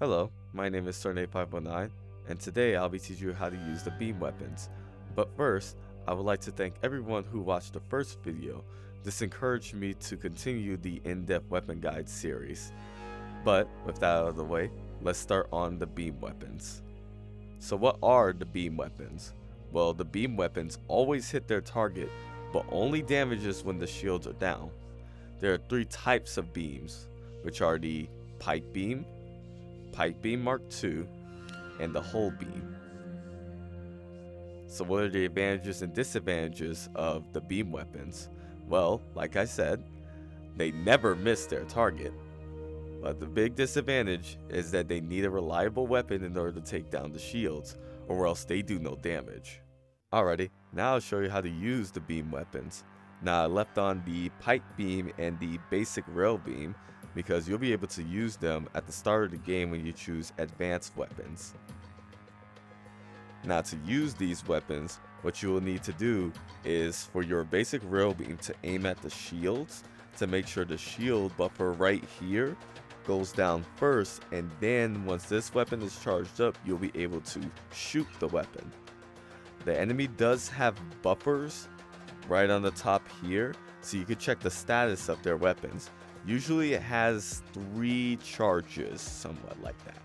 Hello, my name is Surnay519, and today I'll be teaching you how to use the beam weapons. But first, I would like to thank everyone who watched the first video. This encouraged me to continue the in-depth weapon guide series. But with that out of the way, let's start on the beam weapons. So what are the beam weapons? Well, the beam weapons always hit their target, but only damages when the shields are down. There are three types of beams, which are the Pipe Beam Mark II, and the Hull Beam. So what are the advantages and disadvantages of the beam weapons? Well, like I said, they never miss their target. But the big disadvantage is that they need a reliable weapon in order to take down the shields, or else they do no damage. Alrighty, now I'll show you how to use the beam weapons. Now I left on the Pipe Beam and the basic Rail Beam because you'll be able to use them at the start of the game when you choose advanced weapons. Now to use these weapons, what you will need to do is for your basic Rail Beam to aim at the shields to make sure the shield buffer right here goes down first, and then once this weapon is charged up, you'll be able to shoot the weapon. The enemy does have buffers right on the top here, so you can check the status of their weapons. Usually it has 3 charges, somewhat like that.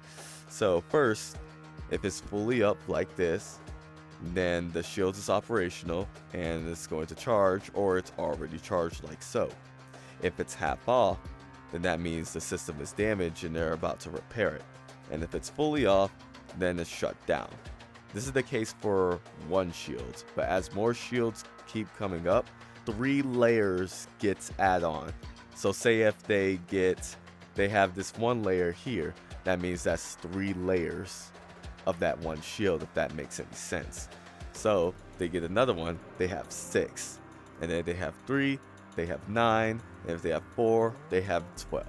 So first, if it's fully up like this, then the shield is operational and it's going to charge, or it's already charged like so. If it's half off, then that means the system is damaged and they're about to repair it. And if it's fully off, then it's shut down. This is the case for one shield, but as more shields keep coming up, 3 layers gets add on. So say if they have this 1 layer here, that means that's 3 layers of that one shield, if that makes any sense. So they get another one, they have 6, and then they have 3, they have 9, and if they have 4, they have 12,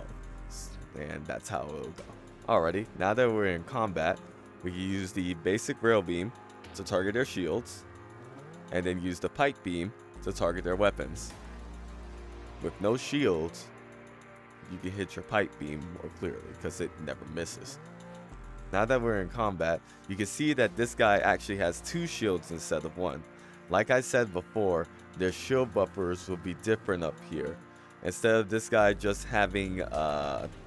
and that's how it'll go. Alrighty, now that we're in combat, we can use the basic Rail Beam to target their shields, and then use the Pipe Beam to target their weapons. With no shields, you can hit your Pipe Beam more clearly because it never misses. Now that we're in combat, you can see that this guy actually has 2 shields instead of 1. Like I said before, their shield buffers will be different up here. Instead of this guy just having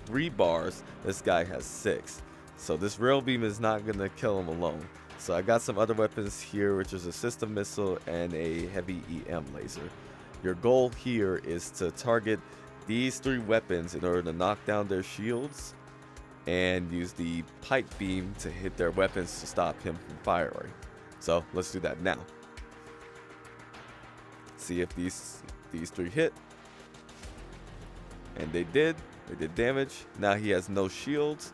3 bars, this guy has 6. So this Rail Beam is not going to kill him alone. So I got some other weapons here, which is a system missile and a heavy EM laser. Your goal here is to target these 3 weapons in order to knock down their shields and use the Pipe Beam to hit their weapons to stop him from firing. So let's do that now. See if these 3 hit. And they did damage. Now he has no shields.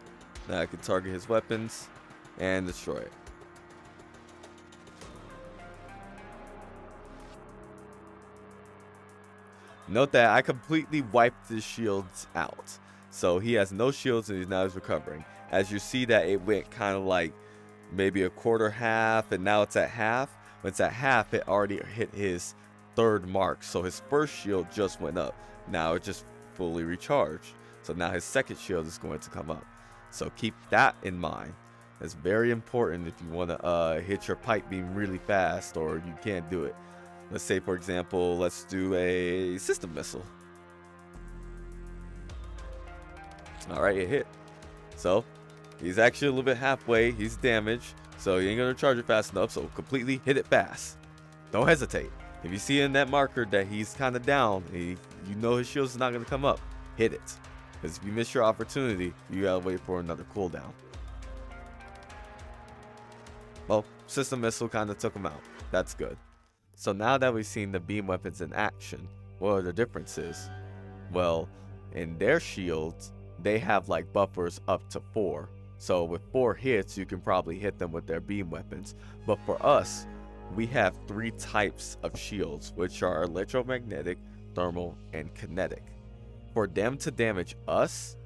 Now I can target his weapons and destroy it. Note that I completely wiped his shields out. So he has no shields and now he's recovering. As you see that it went kind of like maybe a quarter half, and now it's at half. When it's at half, it already hit his 3rd mark. So his first shield just went up. Now it just fully recharged. So now his 2nd shield is going to come up. So keep that in mind. It's very important if you want to hit your Pipe Beam really fast, or you can't do it. Let's say, for example, let's do a system missile. Alright, it hit. So he's actually a little bit halfway. He's damaged, so you ain't going to charge it fast enough. So completely hit it fast. Don't hesitate. If you see in that marker that he's kind of down, you know his shield's not going to come up, hit it. Because if you miss your opportunity, you gotta wait for another cooldown. Well, system missile kind of took him out. That's good. So now that we've seen the beam weapons in action, what are the differences? Well, in their shields, they have like buffers up to 4. So with 4 hits, you can probably hit them with their beam weapons. But for us, we have 3 types of shields, which are electromagnetic, thermal, and kinetic. For them to damage us,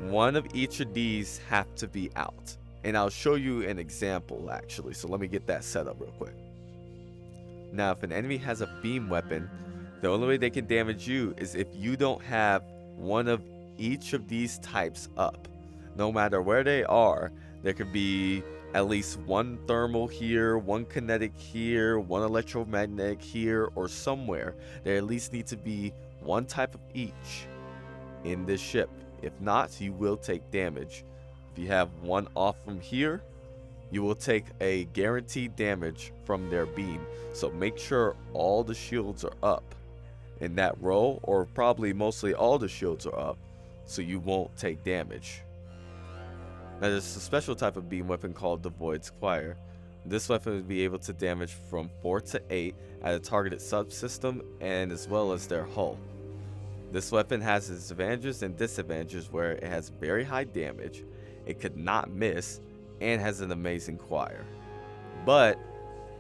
one of each of these have to be out. And I'll show you an example actually, so let me get that set up real quick. Now if an enemy has a beam weapon, the only way they can damage you is if you don't have one of each of these types up. no matter where they are, there could be at least one thermal here, one kinetic here, one electromagnetic here, or somewhere. There at least need to be one type of each in this ship. If not, you will take damage. If you have one off from here, you will take a guaranteed damage from their beam. So make sure all the shields are up in that row, or probably mostly all the shields are up, so you won't take damage. Now there's a special type of beam weapon called the Void Squire. This weapon will be able to damage from 4 to 8 at a targeted subsystem and as well as their hull. This weapon has its advantages and disadvantages where it has very high damage, it could not miss, and has an amazing choir. But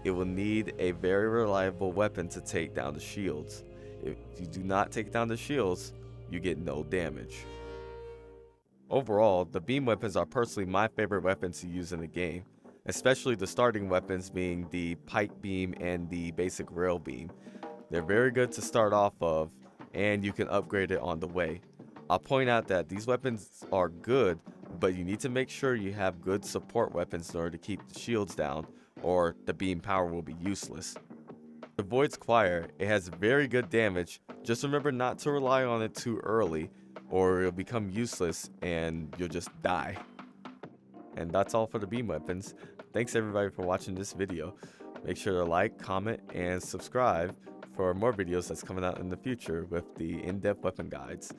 it will need a very reliable weapon to take down the shields. If you do not take down the shields, you get no damage. Overall, the beam weapons are personally my favorite weapons to use in the game, especially the starting weapons being the pike beam and the basic rail beam. They're very good to start off of, and you can upgrade it on the way. I'll point out that these weapons are good, but you need to make sure you have good support weapons in order to keep the shields down, or the beam power will be useless. The Void Squire, it has very good damage, just remember not to rely on it too early, or it'll become useless and you'll just die. And that's all for the beam weapons. Thanks everybody for watching this video. Make sure to like, comment, and subscribe for more videos that's coming out in the future with the in-depth weapon guides.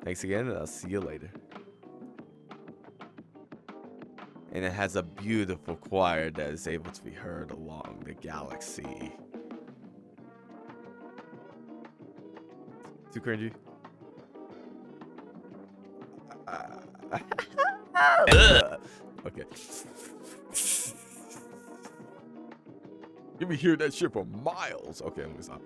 Thanks again, and I'll see you later. And it has a beautiful choir that is able to be heard along the galaxy. Too cringy? Okay. You can hear that shit for miles. Okay, let me stop.